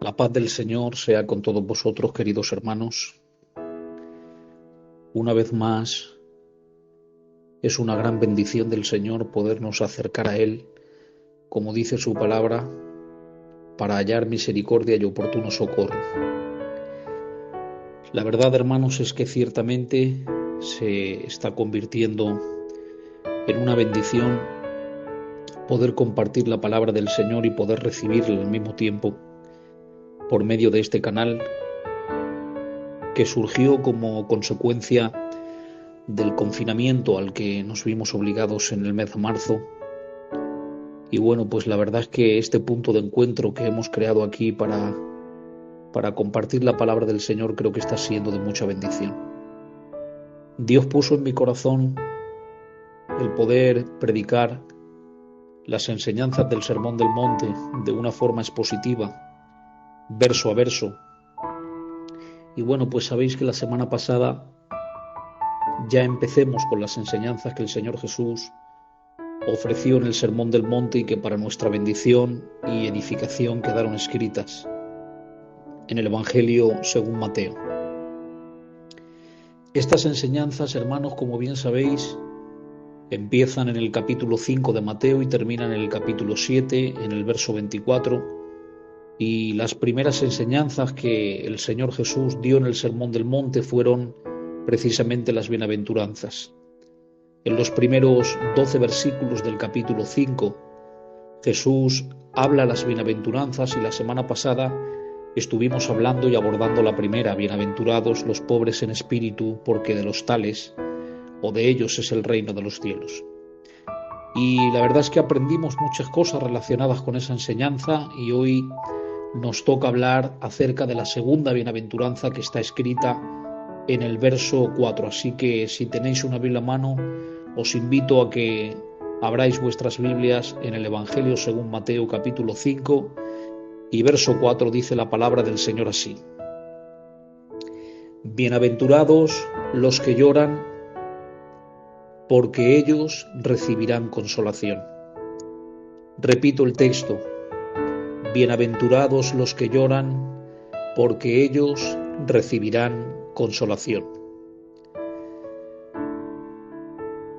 La paz del Señor sea con todos vosotros, queridos hermanos. Una vez más, es una gran bendición del Señor podernos acercar a Él, como dice su palabra, para hallar misericordia y oportuno socorro. La verdad, hermanos, es que ciertamente se está convirtiendo en una bendición poder compartir la palabra del Señor y poder recibirla al mismo tiempo por medio de este canal que surgió como consecuencia del confinamiento al que nos vimos obligados en el mes de marzo. Y bueno, pues la verdad es que este punto de encuentro que hemos creado aquí para compartir la palabra del Señor creo que está siendo de mucha bendición. Dios puso en mi corazón el poder predicar las enseñanzas del Sermón del Monte de una forma expositiva, verso a verso. Y bueno, pues sabéis que la semana pasada ya empecemos con las enseñanzas que el Señor Jesús ofreció en el Sermón del Monte y que para nuestra bendición y edificación quedaron escritas en el Evangelio según Mateo. Estas enseñanzas, hermanos, como bien sabéis, empiezan en el capítulo 5 de Mateo y terminan en el capítulo 7, en el verso 24, y las primeras enseñanzas que el Señor Jesús dio en el Sermón del Monte fueron precisamente las bienaventuranzas. En los primeros 12 versículos del capítulo 5, Jesús habla las bienaventuranzas y la semana pasada estuvimos hablando y abordando la primera: bienaventurados los pobres en espíritu, porque de los tales o de ellos es el reino de los cielos. Y la verdad es que aprendimos muchas cosas relacionadas con esa enseñanza y hoy nos toca hablar acerca de la segunda bienaventuranza que está escrita en el verso 4. Así que si tenéis una Biblia a mano, os invito a que abráis vuestras Biblias en el Evangelio según Mateo capítulo 5 y verso 4. Dice la palabra del Señor así: Bienaventurados los que lloran, porque ellos recibirán consolación. Repito el texto: bienaventurados los que lloran, porque ellos recibirán consolación.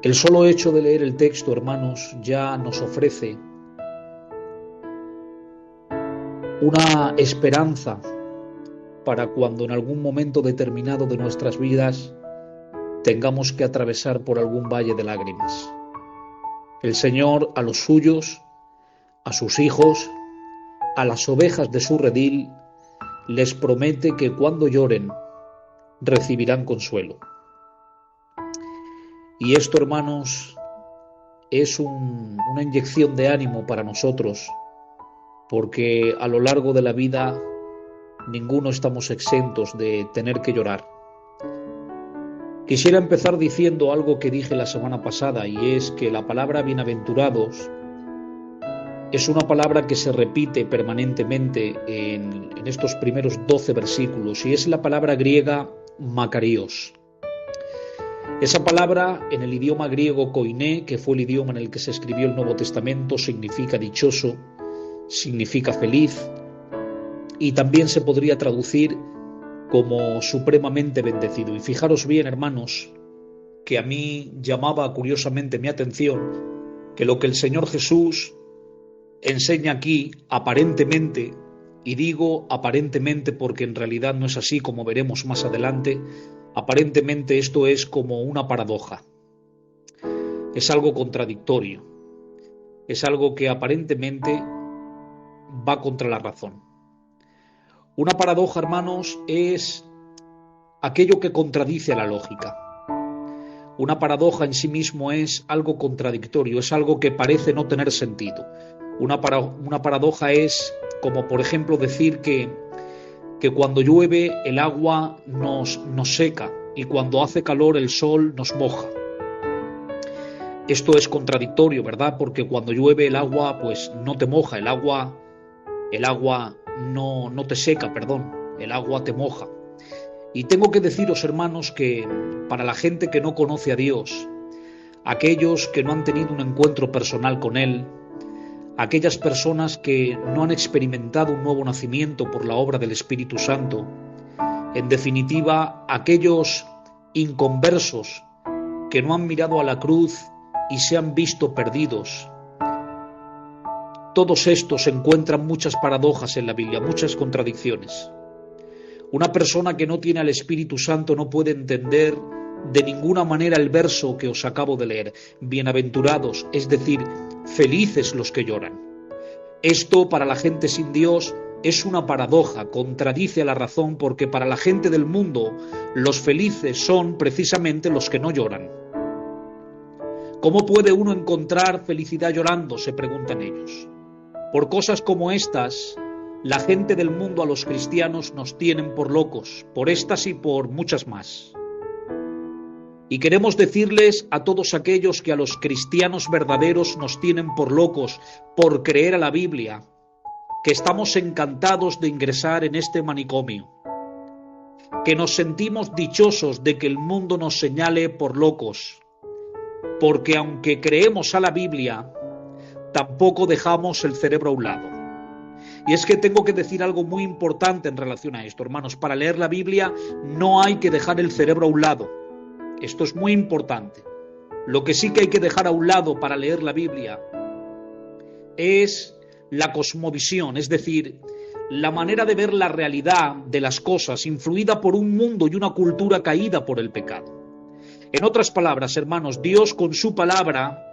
El solo hecho de leer el texto, hermanos, ya nos ofrece una esperanza para cuando en algún momento determinado de nuestras vidas tengamos que atravesar por algún valle de lágrimas. El Señor a los suyos, a sus hijos, a las ovejas de su redil, les promete que cuando lloren recibirán consuelo. Y esto, hermanos, es una inyección de ánimo para nosotros, porque a lo largo de la vida ninguno estamos exentos de tener que llorar. Quisiera empezar diciendo algo que dije la semana pasada, y es que la palabra bienaventurados es una palabra que se repite permanentemente en estos primeros 12 versículos, y es la palabra griega makarios. Esa palabra en el idioma griego koiné, que fue el idioma en el que se escribió el Nuevo Testamento, significa dichoso, significa feliz, y también se podría traducir como supremamente bendecido. Y fijaros bien, hermanos, que a mí llamaba curiosamente mi atención que lo que el Señor Jesús enseña aquí aparentemente, y digo aparentemente porque en realidad no es así, como veremos más adelante, aparentemente esto es como una paradoja, es algo contradictorio, es algo que aparentemente va contra la razón. Una paradoja, hermanos, es aquello que contradice a la lógica. Una paradoja en sí mismo es algo contradictorio, es algo que parece no tener sentido. Una paradoja es como, por ejemplo, decir que cuando llueve el agua nos seca y cuando hace calor el sol nos moja. Esto es contradictorio, ¿verdad? Porque cuando llueve el agua pues no te moja, el agua no te seca, perdón, el agua te moja. Y tengo que deciros, hermanos, que para la gente que no conoce a Dios, aquellos que no han tenido un encuentro personal con Él, aquellas personas que no han experimentado un nuevo nacimiento por la obra del Espíritu Santo, en definitiva, aquellos inconversos que no han mirado a la cruz y se han visto perdidos. Todos estos encuentran muchas paradojas en la Biblia, muchas contradicciones. Una persona que no tiene al Espíritu Santo no puede entender de ninguna manera el verso que os acabo de leer. Bienaventurados, es decir, felices los que lloran. Esto para la gente sin Dios es una paradoja, contradice a la razón, porque para la gente del mundo los felices son precisamente los que no lloran. ¿Cómo puede uno encontrar felicidad llorando?, se preguntan ellos. Por cosas como estas, la gente del mundo a los cristianos nos tienen por locos, por estas y por muchas más. Y queremos decirles a todos aquellos que a los cristianos verdaderos nos tienen por locos por creer a la Biblia, que estamos encantados de ingresar en este manicomio, que nos sentimos dichosos de que el mundo nos señale por locos, porque aunque creemos a la Biblia, tampoco dejamos el cerebro a un lado. Y es que tengo que decir algo muy importante en relación a esto, hermanos. Para leer la Biblia no hay que dejar el cerebro a un lado. Esto es muy importante. Lo que sí que hay que dejar a un lado para leer la Biblia es la cosmovisión, es decir, la manera de ver la realidad de las cosas, influida por un mundo y una cultura caída por el pecado. En otras palabras, hermanos, Dios con su palabra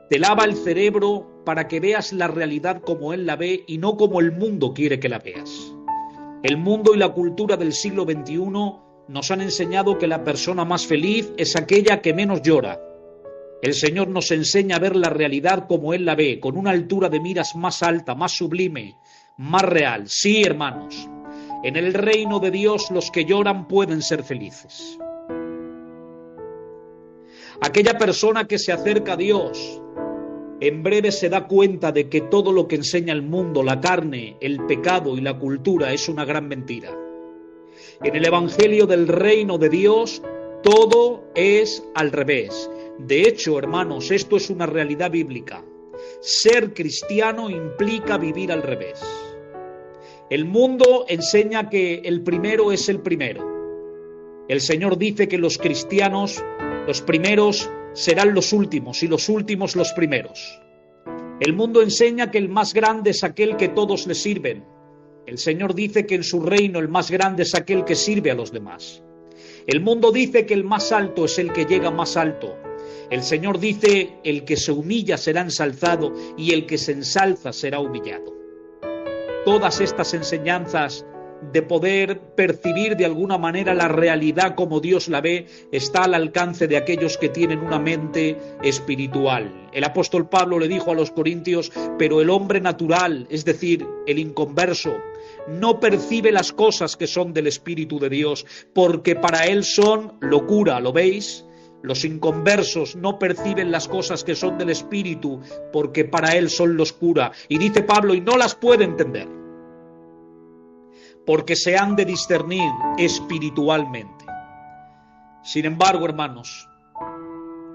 te lava el cerebro para que veas la realidad como Él la ve y no como el mundo quiere que la veas. El mundo y la cultura del siglo XXI nos han enseñado que la persona más feliz es aquella que menos llora. El Señor nos enseña a ver la realidad como Él la ve, con una altura de miras más alta, más sublime, más real. Sí, hermanos, en el reino de Dios los que lloran pueden ser felices. Aquella persona que se acerca a Dios en breve se da cuenta de que todo lo que enseña el mundo, la carne, el pecado y la cultura es una gran mentira. En el Evangelio del reino de Dios todo es al revés. De hecho, hermanos, esto es una realidad bíblica. Ser cristiano implica vivir al revés. El mundo enseña que el primero es el primero. El Señor dice que los cristianos, los primeros, serán los últimos y los últimos los primeros. El mundo enseña que el más grande es aquel que todos le sirven. El Señor dice que en su reino el más grande es aquel que sirve a los demás. El mundo dice que el más alto es el que llega más alto. El Señor dice: el que se humilla será ensalzado y el que se ensalza será humillado. Todas estas enseñanzas de poder percibir de alguna manera la realidad como Dios la ve, está al alcance de aquellos que tienen una mente espiritual. El apóstol Pablo le dijo a los corintios: pero el hombre natural, es decir, el inconverso, no percibe las cosas que son del Espíritu de Dios, porque para él son locura. ¿Lo veis? Los inconversos no perciben las cosas que son del Espíritu, porque para él son locura. Y dice Pablo, y no las puede entender, porque se han de discernir espiritualmente. Sin embargo, hermanos,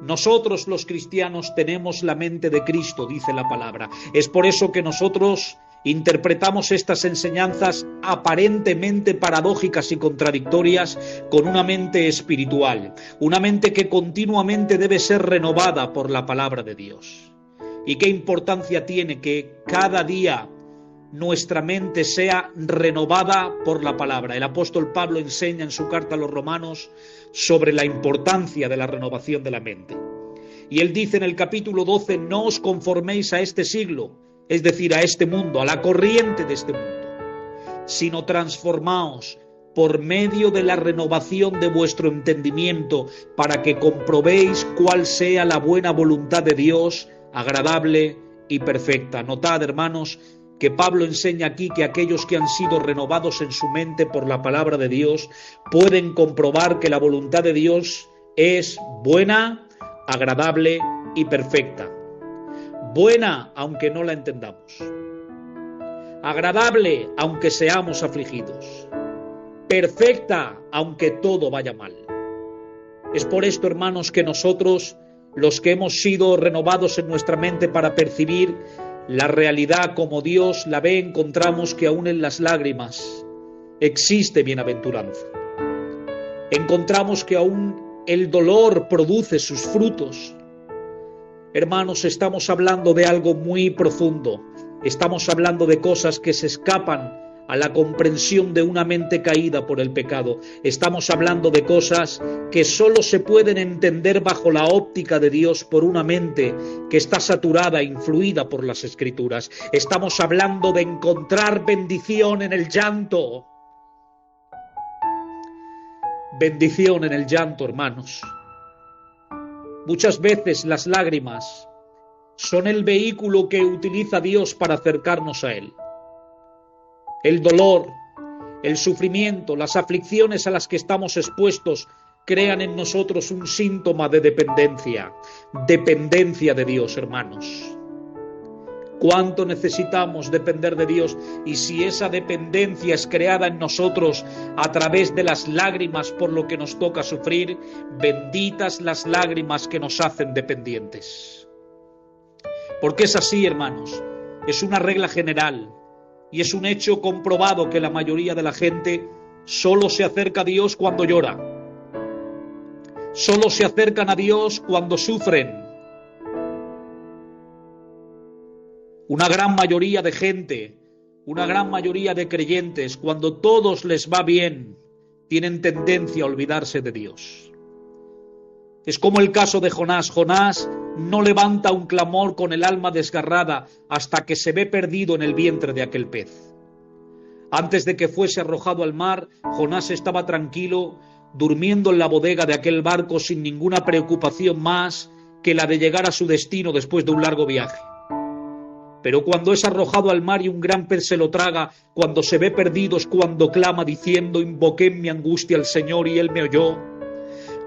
nosotros los cristianos tenemos la mente de Cristo, dice la palabra. Es por eso que nosotros interpretamos estas enseñanzas aparentemente paradójicas y contradictorias con una mente espiritual, una mente que continuamente debe ser renovada por la palabra de Dios. ¿Y qué importancia tiene que cada día nuestra mente sea renovada por la palabra? El apóstol Pablo enseña en su carta a los romanos sobre la importancia de la renovación de la mente. Y él dice en el capítulo 12, no os conforméis a este siglo, es decir, a este mundo, a la corriente de este mundo, sino transformaos por medio de la renovación de vuestro entendimiento, para que comprobéis cuál sea la buena voluntad de Dios, agradable y perfecta. Notad, hermanos, que Pablo enseña aquí que aquellos que han sido renovados en su mente por la palabra de Dios pueden comprobar que la voluntad de Dios es buena, agradable y perfecta. Buena aunque no la entendamos, agradable aunque seamos afligidos, perfecta aunque todo vaya mal. Es por esto, hermanos, que nosotros, los que hemos sido renovados en nuestra mente para percibir la realidad como Dios la ve, encontramos que aún en las lágrimas existe bienaventuranza. Encontramos que aún el dolor produce sus frutos. Hermanos, estamos hablando de algo muy profundo. Estamos hablando de cosas que se escapan a la comprensión de una mente caída por el pecado. Estamos hablando de cosas que solo se pueden entender bajo la óptica de Dios por una mente que está saturada, influida por las Escrituras. Estamos hablando de encontrar bendición en el llanto. Bendición en el llanto, hermanos. Muchas veces las lágrimas son el vehículo que utiliza Dios para acercarnos a Él. El dolor, el sufrimiento, las aflicciones a las que estamos expuestos crean en nosotros un síntoma de dependencia de Dios, hermanos. ¿Cuánto necesitamos depender de Dios? Y si esa dependencia es creada en nosotros a través de las lágrimas por lo que nos toca sufrir, benditas las lágrimas que nos hacen dependientes. Porque es así, hermanos, es una regla general y es un hecho comprobado que la mayoría de la gente solo se acerca a Dios cuando llora. Solo se acercan a Dios cuando sufren. Una gran mayoría de gente, una gran mayoría de creyentes, cuando todos les va bien, tienen tendencia a olvidarse de Dios. Es como el caso de Jonás. Jonás no levanta un clamor con el alma desgarrada hasta que se ve perdido en el vientre de aquel pez. Antes de que fuese arrojado al mar, Jonás estaba tranquilo, durmiendo en la bodega de aquel barco sin ninguna preocupación más que la de llegar a su destino después de un largo viaje. Pero cuando es arrojado al mar y un gran pez se lo traga, cuando se ve perdido es cuando clama diciendo: invoqué en mi angustia al Señor y Él me oyó.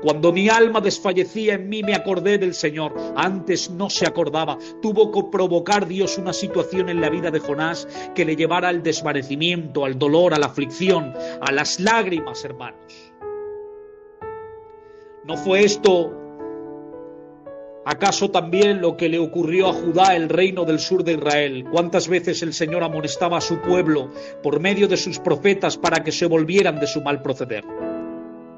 Cuando mi alma desfallecía en mí me acordé del Señor. Antes no se acordaba. Tuvo que provocar Dios una situación en la vida de Jonás que le llevara al desvanecimiento, al dolor, a la aflicción, a las lágrimas, hermanos. ¿No fue esto acaso también lo que le ocurrió a Judá, el reino del sur de Israel? ¿Cuántas veces el Señor amonestaba a su pueblo por medio de sus profetas para que se volvieran de su mal proceder?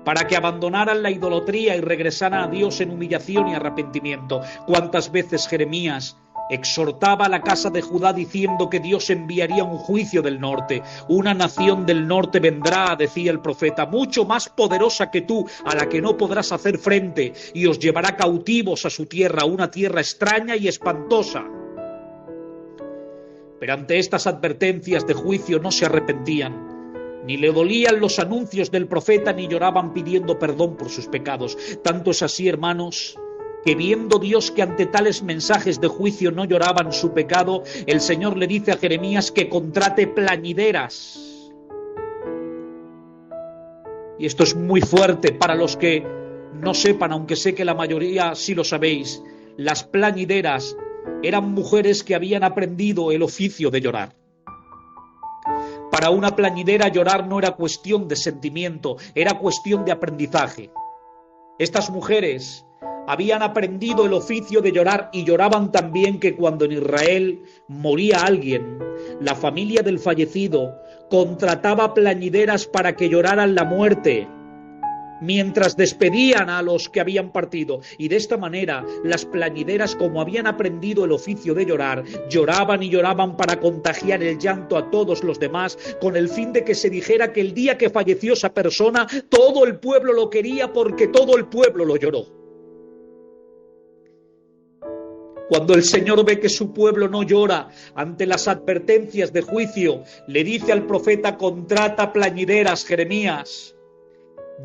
Para que abandonaran la idolatría y regresaran a Dios en humillación y arrepentimiento. ¿Cuántas veces Jeremías exhortaba a la casa de Judá diciendo que Dios enviaría un juicio del norte? Una nación del norte vendrá, decía el profeta, mucho más poderosa que tú, a la que no podrás hacer frente, y os llevará cautivos a su tierra, una tierra extraña y espantosa. Pero ante estas advertencias de juicio no se arrepentían. Ni le dolían los anuncios del profeta, ni lloraban pidiendo perdón por sus pecados. Tanto es así, hermanos, que viendo Dios que ante tales mensajes de juicio no lloraban su pecado, el Señor le dice a Jeremías que contrate plañideras. Y esto es muy fuerte para los que no sepan, aunque sé que la mayoría sí lo sabéis. Las plañideras eran mujeres que habían aprendido el oficio de llorar. Para una plañidera llorar no era cuestión de sentimiento, era cuestión de aprendizaje. Estas mujeres habían aprendido el oficio de llorar y lloraban también que cuando en Israel moría alguien, la familia del fallecido contrataba plañideras para que lloraran la muerte, mientras despedían a los que habían partido. Y de esta manera las plañideras, como habían aprendido el oficio de llorar, lloraban y lloraban para contagiar el llanto a todos los demás, con el fin de que se dijera que el día que falleció esa persona, todo el pueblo lo quería porque todo el pueblo lo lloró. Cuando el Señor ve que su pueblo no llora ante las advertencias de juicio, le dice al profeta: contrata plañideras, Jeremías.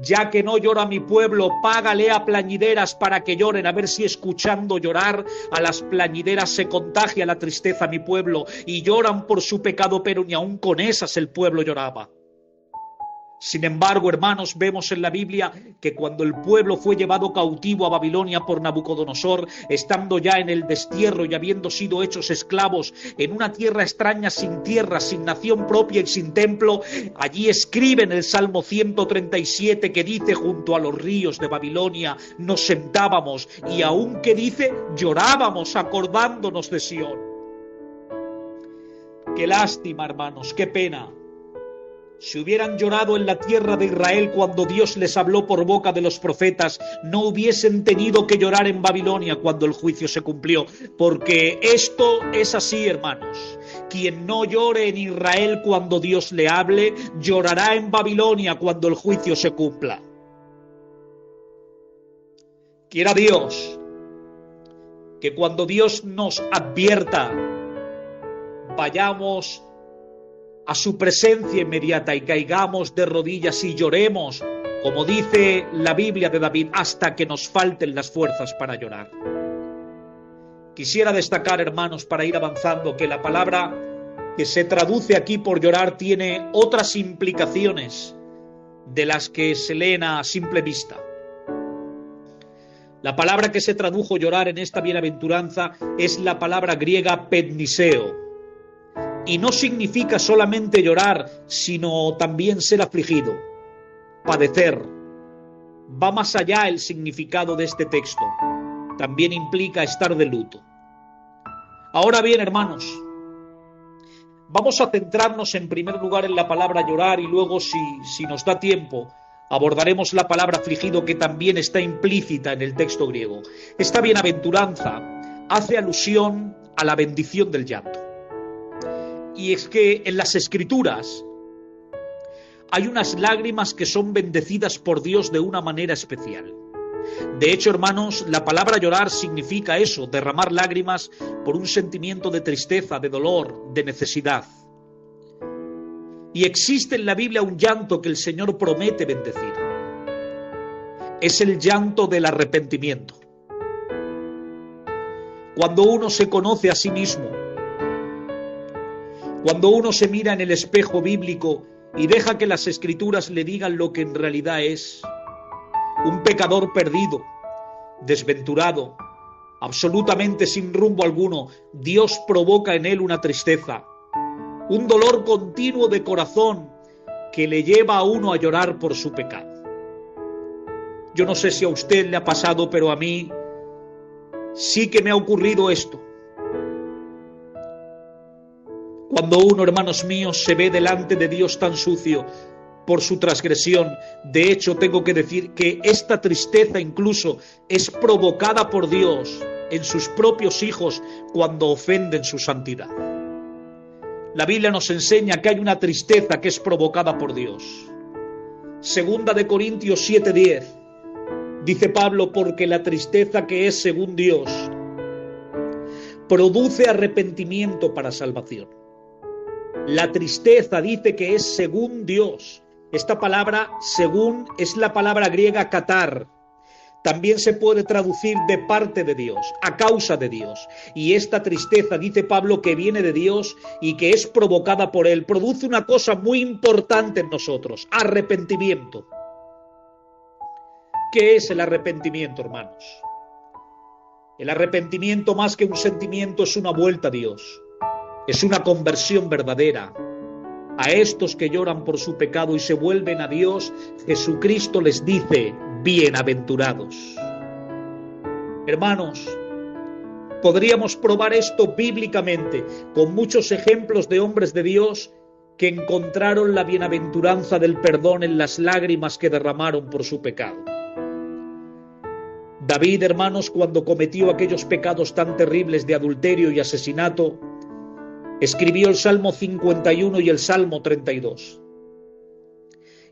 Ya que no llora mi pueblo, págale a plañideras para que lloren, a ver si escuchando llorar a las plañideras se contagia la tristeza a mi pueblo, y lloran por su pecado, pero ni aun con esas el pueblo lloraba. Sin embargo, hermanos, vemos en la Biblia que cuando el pueblo fue llevado cautivo a Babilonia por Nabucodonosor, estando ya en el destierro y habiendo sido hechos esclavos en una tierra extraña, sin tierra, sin nación propia y sin templo, allí escribe en el Salmo 137 que dice: junto a los ríos de Babilonia nos sentábamos y aun que dice llorábamos acordándonos de Sión. Qué lástima, hermanos, qué pena. Si hubieran llorado en la tierra de Israel cuando Dios les habló por boca de los profetas, no hubiesen tenido que llorar en Babilonia cuando el juicio se cumplió, porque esto es así, hermanos. Quien no llore en Israel cuando Dios le hable, llorará en Babilonia cuando el juicio se cumpla. Quiera Dios que cuando Dios nos advierta, vayamos a su presencia inmediata y caigamos de rodillas y lloremos, como dice la Biblia de David, hasta que nos falten las fuerzas para llorar. Quisiera destacar, hermanos, para ir avanzando, que la palabra que se traduce aquí por llorar tiene otras implicaciones de las que se leen a simple vista. La palabra que se tradujo llorar en esta bienaventuranza es la palabra griega pedniseo. Y no significa solamente llorar, sino también ser afligido, padecer. Va más allá el significado de este texto. También implica estar de luto. Ahora bien, hermanos, vamos a centrarnos en primer lugar en la palabra llorar y luego, si nos da tiempo, abordaremos la palabra afligido, que también está implícita en el texto griego. Esta bienaventuranza hace alusión a la bendición del llanto. Y es que en las Escrituras hay unas lágrimas que son bendecidas por Dios de una manera especial. De hecho, hermanos, la palabra llorar significa eso, derramar lágrimas por un sentimiento de tristeza, de dolor, de necesidad. Y existe en la Biblia un llanto que el Señor promete bendecir. Es el llanto del arrepentimiento. Cuando uno se conoce a sí mismo, cuando uno se mira en el espejo bíblico y deja que las Escrituras le digan lo que en realidad es, un pecador perdido, desventurado, absolutamente sin rumbo alguno, Dios provoca en él una tristeza, un dolor continuo de corazón que le lleva a uno a llorar por su pecado. Yo no sé si a usted le ha pasado, pero a mí sí que me ha ocurrido esto. Cuando uno, hermanos míos, se ve delante de Dios tan sucio por su transgresión, de hecho tengo que decir que esta tristeza incluso es provocada por Dios en sus propios hijos cuando ofenden su santidad. La Biblia nos enseña que hay una tristeza que es provocada por Dios. Segunda de Corintios 7:10, dice Pablo, porque la tristeza que es según Dios produce arrepentimiento para salvación. La tristeza dice que es según Dios. Esta palabra, según, es la palabra griega katar. También se puede traducir de parte de Dios, a causa de Dios. Y esta tristeza, dice Pablo, que viene de Dios y que es provocada por Él, produce una cosa muy importante en nosotros: arrepentimiento. ¿Qué es el arrepentimiento, hermanos? El arrepentimiento, más que un sentimiento, es una vuelta a Dios. Es una conversión verdadera. A estos que lloran por su pecado y se vuelven a Dios, Jesucristo les dice: bienaventurados. Hermanos, podríamos probar esto bíblicamente con muchos ejemplos de hombres de Dios que encontraron la bienaventuranza del perdón en las lágrimas que derramaron por su pecado. David, hermanos, cuando cometió aquellos pecados tan terribles de adulterio y asesinato, escribió el Salmo 51 y el Salmo 32.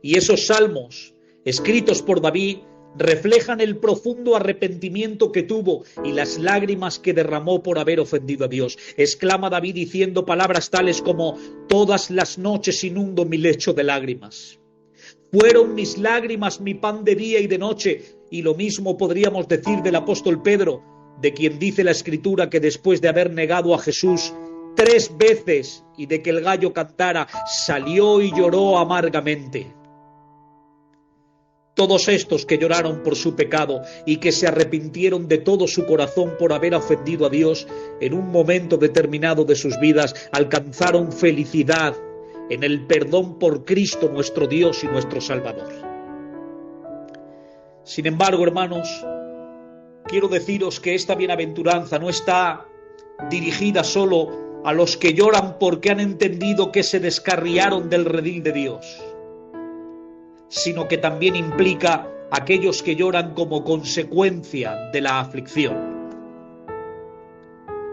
Y esos salmos, escritos por David, reflejan el profundo arrepentimiento que tuvo y las lágrimas que derramó por haber ofendido a Dios. Exclama David diciendo palabras tales como: todas las noches inundo mi lecho de lágrimas. Fueron mis lágrimas mi pan de día y de noche. Y lo mismo podríamos decir del apóstol Pedro, de quien dice la Escritura que después de haber negado a Jesús 3 veces y de que el gallo cantara, salió y lloró amargamente. Todos estos que lloraron por su pecado y que se arrepintieron de todo su corazón por haber ofendido a Dios, en un momento determinado de sus vidas alcanzaron felicidad en el perdón por Cristo nuestro Dios y nuestro Salvador. Sin embargo, hermanos, quiero deciros que esta bienaventuranza no está dirigida solo a los que lloran porque han entendido que se descarriaron del redil de Dios, sino que también implica a aquellos que lloran como consecuencia de la aflicción.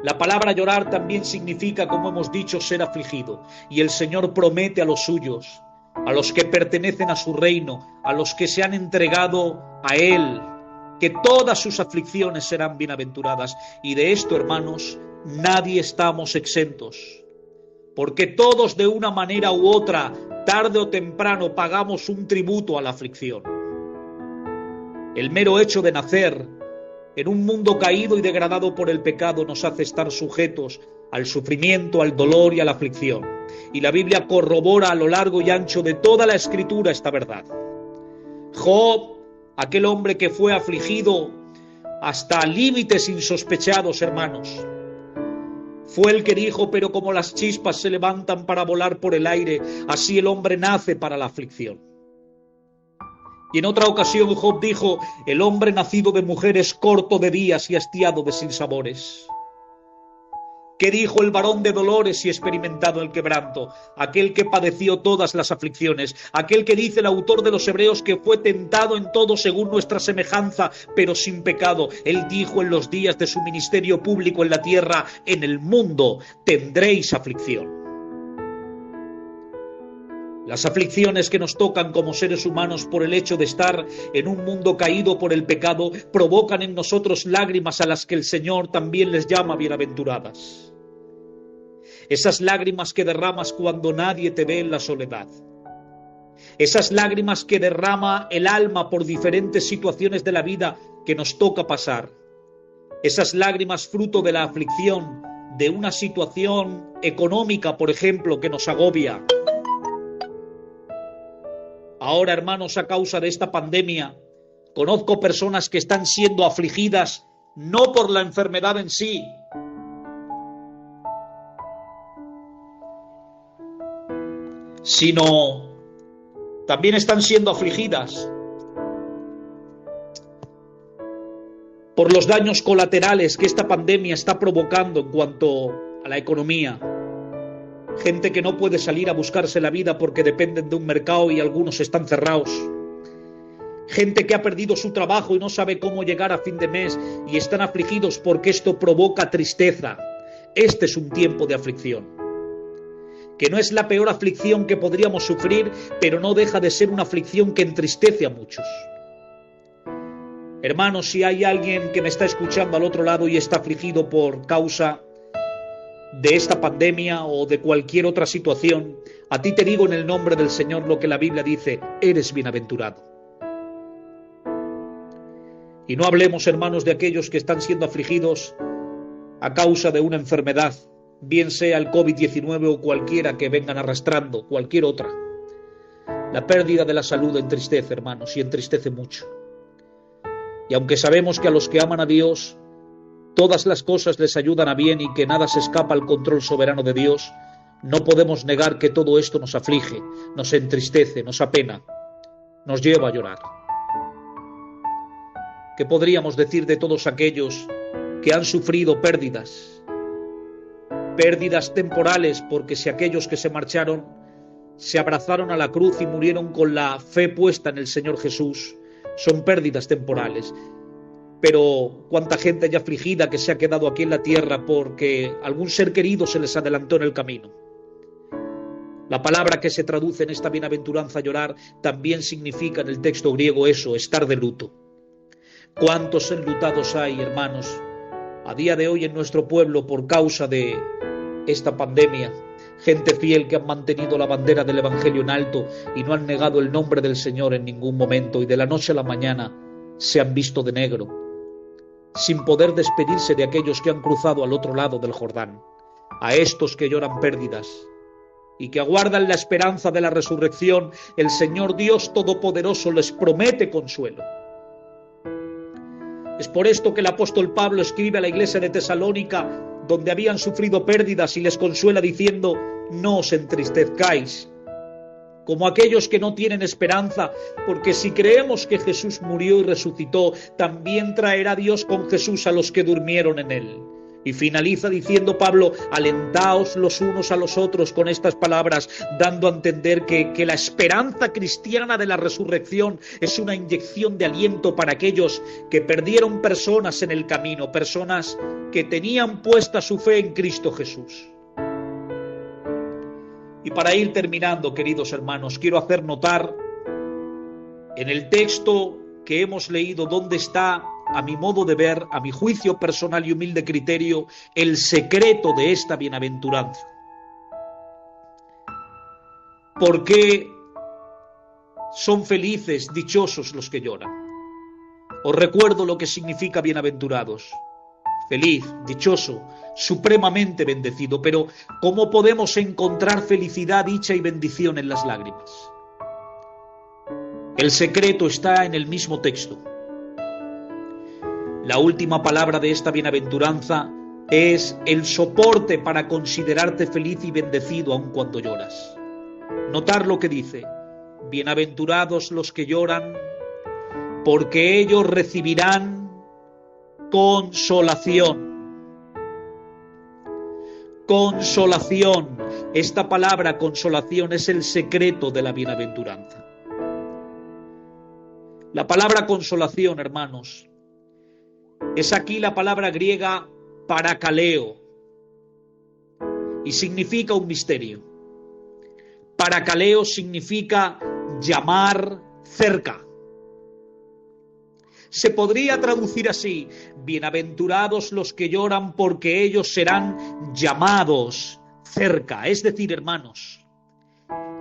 La palabra llorar también significa, como hemos dicho, ser afligido. Y el Señor promete a los suyos, a los que pertenecen a su reino, a los que se han entregado a Él, que todas sus aflicciones serán bienaventuradas. Y de esto, hermanos, nadie estamos exentos, porque todos de una manera u otra, tarde o temprano, pagamos un tributo a la aflicción. El mero hecho de nacer en un mundo caído y degradado por el pecado nos hace estar sujetos al sufrimiento, al dolor y a la aflicción. Y la Biblia corrobora a lo largo y ancho de toda la Escritura esta verdad. Job, aquel hombre que fue afligido hasta límites insospechados, hermanos, fue el que dijo: pero como las chispas se levantan para volar por el aire, así el hombre nace para la aflicción. Y en otra ocasión Job dijo: el hombre nacido de mujer es corto de días y hastiado de sinsabores. ¿Qué dijo el varón de dolores y experimentado el quebranto? Aquel que padeció todas las aflicciones, aquel que dice el autor de los Hebreos que fue tentado en todo según nuestra semejanza, pero sin pecado. Él dijo en los días de su ministerio público en la tierra: en el mundo tendréis aflicción. Las aflicciones que nos tocan como seres humanos por el hecho de estar en un mundo caído por el pecado provocan en nosotros lágrimas a las que el Señor también les llama bienaventuradas. Esas lágrimas que derramas cuando nadie te ve en la soledad. Esas lágrimas que derrama el alma por diferentes situaciones de la vida que nos toca pasar. Esas lágrimas fruto de la aflicción, de una situación económica, por ejemplo, que nos agobia. Ahora, hermanos, a causa de esta pandemia, conozco personas que están siendo afligidas no por la enfermedad en sí, sino también están siendo afligidas por los daños colaterales que esta pandemia está provocando en cuanto a la economía. Gente que no puede salir a buscarse la vida porque dependen de un mercado y algunos están cerrados. Gente que ha perdido su trabajo y no sabe cómo llegar a fin de mes y están afligidos porque esto provoca tristeza. Este es un tiempo de aflicción, que no es la peor aflicción que podríamos sufrir, pero no deja de ser una aflicción que entristece a muchos. Hermanos, si hay alguien que me está escuchando al otro lado y está afligido por causa de esta pandemia o de cualquier otra situación, a ti te digo en el nombre del Señor lo que la Biblia dice: eres bienaventurado. Y no hablemos, hermanos, de aquellos que están siendo afligidos a causa de una enfermedad, bien sea el COVID-19 o cualquiera que vengan arrastrando, cualquier otra. La pérdida de la salud entristece, hermanos, y entristece mucho. Y aunque sabemos que a los que aman a Dios todas las cosas les ayudan a bien y que nada se escapa al control soberano de Dios, no podemos negar que todo esto nos aflige, nos entristece, nos apena, nos lleva a llorar. ¿Qué podríamos decir de todos aquellos que han sufrido pérdidas? Pérdidas temporales, porque si aquellos que se marcharon se abrazaron a la cruz y murieron con la fe puesta en el Señor Jesús, son pérdidas temporales. Pero cuánta gente hay afligida que se ha quedado aquí en la tierra porque algún ser querido se les adelantó en el camino. La palabra que se traduce en esta bienaventuranza llorar también significa en el texto griego eso, estar de luto. ¿Cuántos enlutados hay, hermanos, a día de hoy en nuestro pueblo por causa de esta pandemia? Gente fiel que han mantenido la bandera del Evangelio en alto y no han negado el nombre del Señor en ningún momento, y de la noche a la mañana se han visto de negro, sin poder despedirse de aquellos que han cruzado al otro lado del Jordán. A estos que lloran pérdidas y que aguardan la esperanza de la resurrección, el Señor Dios Todopoderoso les promete consuelo. Es por esto que el apóstol Pablo escribe a la iglesia de Tesalónica, donde habían sufrido pérdidas, y les consuela diciendo: no os entristezcáis como aquellos que no tienen esperanza, porque si creemos que Jesús murió y resucitó, también traerá Dios con Jesús a los que durmieron en él. Y finaliza diciendo Pablo: alentaos los unos a los otros con estas palabras, dando a entender que la esperanza cristiana de la resurrección es una inyección de aliento para aquellos que perdieron personas en el camino, personas que tenían puesta su fe en Cristo Jesús. Y para ir terminando, queridos hermanos, quiero hacer notar en el texto que hemos leído dónde está, a mi modo de ver, a mi juicio personal y humilde criterio, el secreto de esta bienaventuranza. ¿Por qué son felices, dichosos los que lloran? Os recuerdo lo que significa bienaventurados. Feliz, dichoso, supremamente bendecido. Pero ¿cómo podemos encontrar felicidad, dicha y bendición en las lágrimas? El secreto está en el mismo texto. La última palabra de esta bienaventuranza es el soporte para considerarte feliz y bendecido aun cuando lloras. Notar lo que dice: bienaventurados los que lloran, porque ellos recibirán consolación. Consolación. Esta palabra consolación es el secreto de la bienaventuranza. La palabra consolación, hermanos, es aquí la palabra griega parakaleo y significa un misterio. Parakaleo significa llamar cerca. Se podría traducir así: bienaventurados los que lloran, porque ellos serán llamados cerca. Es decir, hermanos,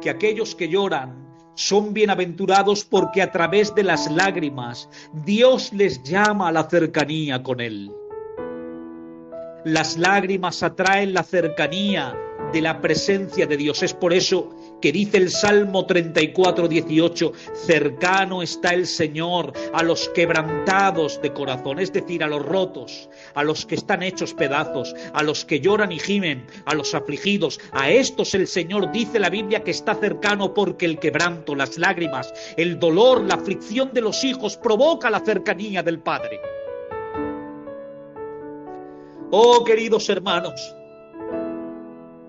que aquellos que lloran son bienaventurados porque a través de las lágrimas Dios les llama a la cercanía con Él. Las lágrimas atraen la cercanía de la presencia de Dios. Es por eso que dice el Salmo 34:18: cercano está el Señor a los quebrantados de corazón, es decir, a los rotos, a los que están hechos pedazos, a los que lloran y gimen, a los afligidos. A estos el Señor, dice la Biblia, que está cercano, porque el quebranto, las lágrimas, el dolor, la aflicción de los hijos provoca la cercanía del Padre. Oh, queridos hermanos,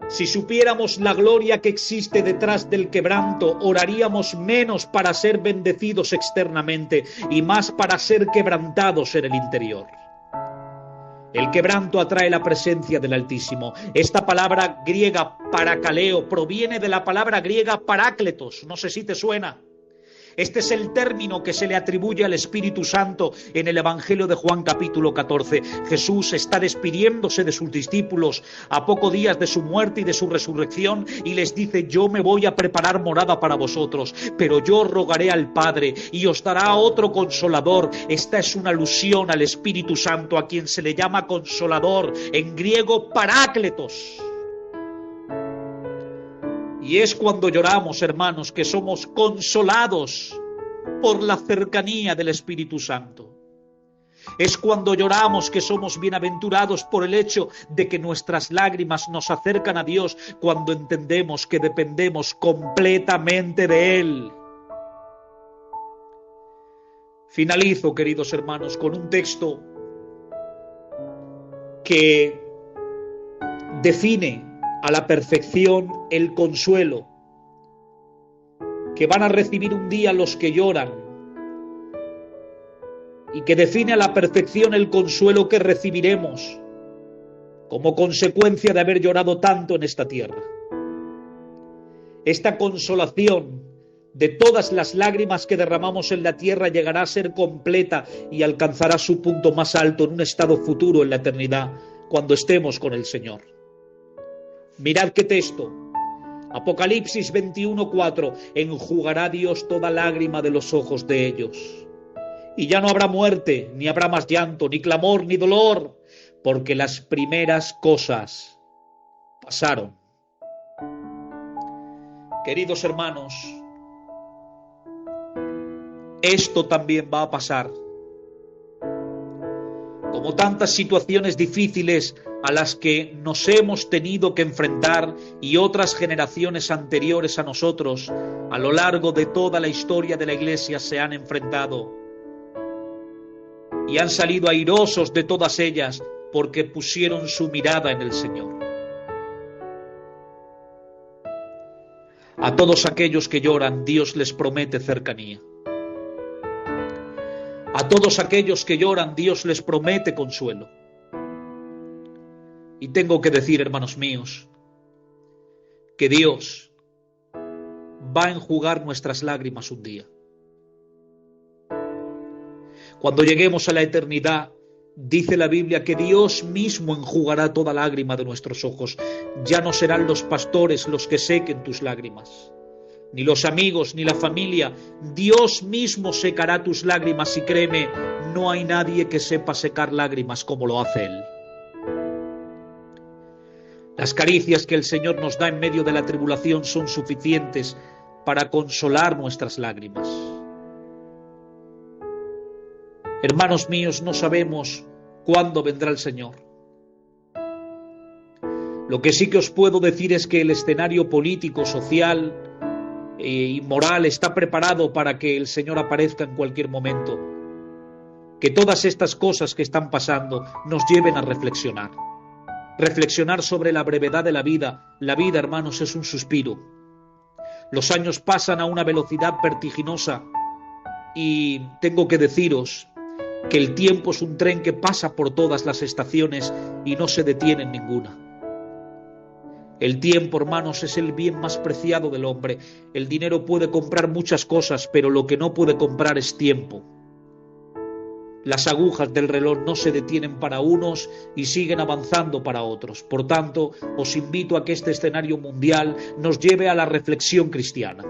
si supiéramos la gloria que existe detrás del quebranto, oraríamos menos para ser bendecidos externamente y más para ser quebrantados en el interior. El quebranto atrae la presencia del Altísimo. Esta palabra griega parakaleo proviene de la palabra griega parácletos. No sé si te suena. Este es el término que se le atribuye al Espíritu Santo en el Evangelio de Juan capítulo 14. Jesús está despidiéndose de sus discípulos a pocos días de su muerte y de su resurrección y les dice: yo me voy a preparar morada para vosotros, pero yo rogaré al Padre y os dará otro consolador. Esta es una alusión al Espíritu Santo, a quien se le llama consolador, en griego parácletos. Y es cuando lloramos, hermanos, que somos consolados por la cercanía del Espíritu Santo. Es cuando lloramos que somos bienaventurados por el hecho de que nuestras lágrimas nos acercan a Dios, cuando entendemos que dependemos completamente de Él. Finalizo, queridos hermanos, con un texto que define a la perfección el consuelo que van a recibir un día los que lloran, y que define a la perfección el consuelo que recibiremos como consecuencia de haber llorado tanto en esta tierra. Esta consolación de todas las lágrimas que derramamos en la tierra llegará a ser completa y alcanzará su punto más alto en un estado futuro en la eternidad, cuando estemos con el Señor. Mirad qué texto. Apocalipsis 21:4: enjugará Dios toda lágrima de los ojos de ellos. Y ya no habrá muerte, ni habrá más llanto, ni clamor, ni dolor, porque las primeras cosas pasaron. Queridos hermanos, esto también va a pasar. Como tantas situaciones difíciles a las que nos hemos tenido que enfrentar y otras generaciones anteriores a nosotros a lo largo de toda la historia de la Iglesia se han enfrentado y han salido airosos de todas ellas, porque pusieron su mirada en el Señor. A todos aquellos que lloran, Dios les promete cercanía. A todos aquellos que lloran, Dios les promete consuelo. Y tengo que decir, hermanos míos, que Dios va a enjugar nuestras lágrimas un día. Cuando lleguemos a la eternidad, dice la Biblia que Dios mismo enjugará toda lágrima de nuestros ojos. Ya no serán los pastores los que sequen tus lágrimas, ni los amigos, ni la familia. Dios mismo secará tus lágrimas y créeme, no hay nadie que sepa secar lágrimas como lo hace Él. Las caricias que el Señor nos da en medio de la tribulación son suficientes para consolar nuestras lágrimas. Hermanos míos, no sabemos cuándo vendrá el Señor. Lo que sí que os puedo decir es que el escenario político, social y moral está preparado para que el Señor aparezca en cualquier momento. Que todas estas cosas que están pasando nos lleven a reflexionar. Reflexionar sobre la brevedad de la vida. La vida, hermanos, es un suspiro. Los años pasan a una velocidad vertiginosa y tengo que deciros que el tiempo es un tren que pasa por todas las estaciones y no se detiene en ninguna. El tiempo, hermanos, es el bien más preciado del hombre. El dinero puede comprar muchas cosas, pero lo que no puede comprar es tiempo. Las agujas del reloj no se detienen para unos y siguen avanzando para otros. Por tanto, os invito a que este escenario mundial nos lleve a la reflexión cristiana,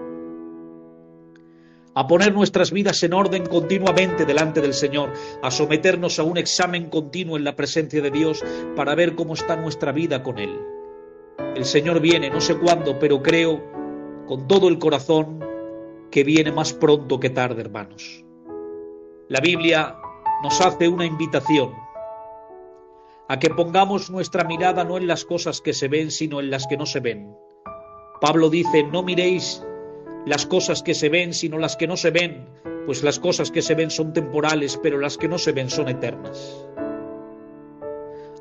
a poner nuestras vidas en orden continuamente delante del Señor, a someternos a un examen continuo en la presencia de Dios para ver cómo está nuestra vida con Él. El Señor viene, no sé cuándo, pero creo con todo el corazón que viene más pronto que tarde, hermanos. La Biblia nos hace una invitación a que pongamos nuestra mirada no en las cosas que se ven, sino en las que no se ven. Pablo dice, no miréis las cosas que se ven, sino las que no se ven, pues las cosas que se ven son temporales, pero las que no se ven son eternas.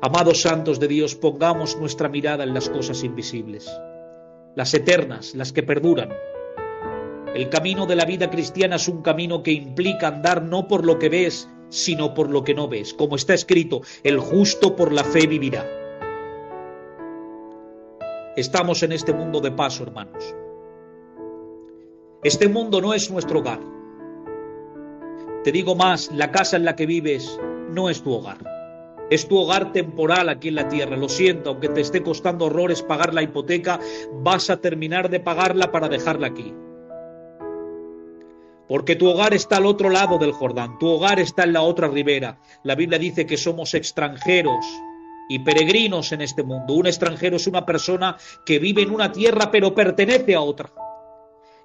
Amados santos de Dios, pongamos nuestra mirada en las cosas invisibles, las eternas, las que perduran. El camino de la vida cristiana es un camino que implica andar no por lo que ves, sino por lo que no ves. Como está escrito, el justo por la fe vivirá. Estamos en este mundo de paso, hermanos. Este mundo no es nuestro hogar. Te digo más, la casa en la que vives no es tu hogar. Es tu hogar temporal aquí en la tierra. Lo siento, aunque te esté costando horrores pagar la hipoteca, vas a terminar de pagarla para dejarla aquí. Porque tu hogar está al otro lado del Jordán, tu hogar está en la otra ribera. La Biblia dice que somos extranjeros y peregrinos en este mundo. Un extranjero es una persona que vive en una tierra pero pertenece a otra.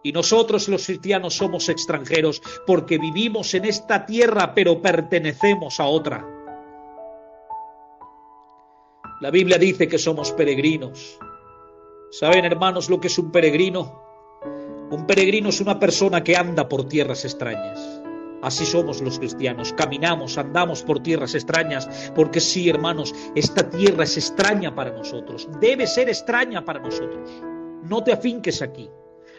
Y nosotros los cristianos somos extranjeros porque vivimos en esta tierra pero pertenecemos a otra. La Biblia dice que somos peregrinos. ¿Saben, hermanos, lo que es un peregrino? Un peregrino es una persona que anda por tierras extrañas. Así somos los cristianos, caminamos, andamos por tierras extrañas, porque sí, hermanos, esta tierra es extraña para nosotros, debe ser extraña para nosotros. No te afinques aquí,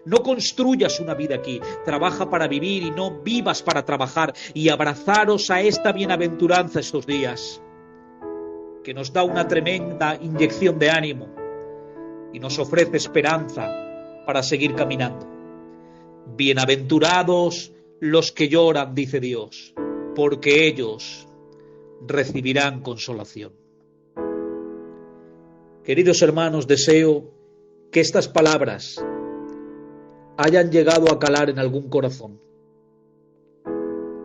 no construyas una vida aquí, trabaja para vivir y no vivas para trabajar, y abrazaros a esta bienaventuranza estos días, que nos da una tremenda inyección de ánimo y nos ofrece esperanza para seguir caminando. Bienaventurados los que lloran, dice Dios, porque ellos recibirán consolación. Queridos hermanos, deseo que estas palabras hayan llegado a calar en algún corazón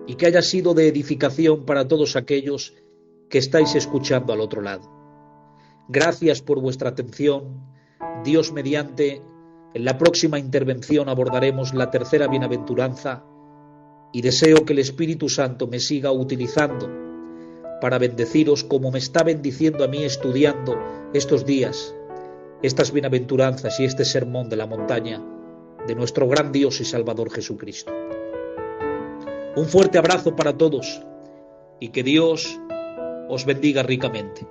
y que haya sido de edificación para todos aquellos que estáis escuchando al otro lado. Gracias por vuestra atención. Dios mediante, en la próxima intervención abordaremos la tercera bienaventuranza y deseo que el Espíritu Santo me siga utilizando para bendeciros como me está bendiciendo a mí estudiando estos días, estas bienaventuranzas y este sermón de la montaña de nuestro gran Dios y Salvador os bendiga ricamente.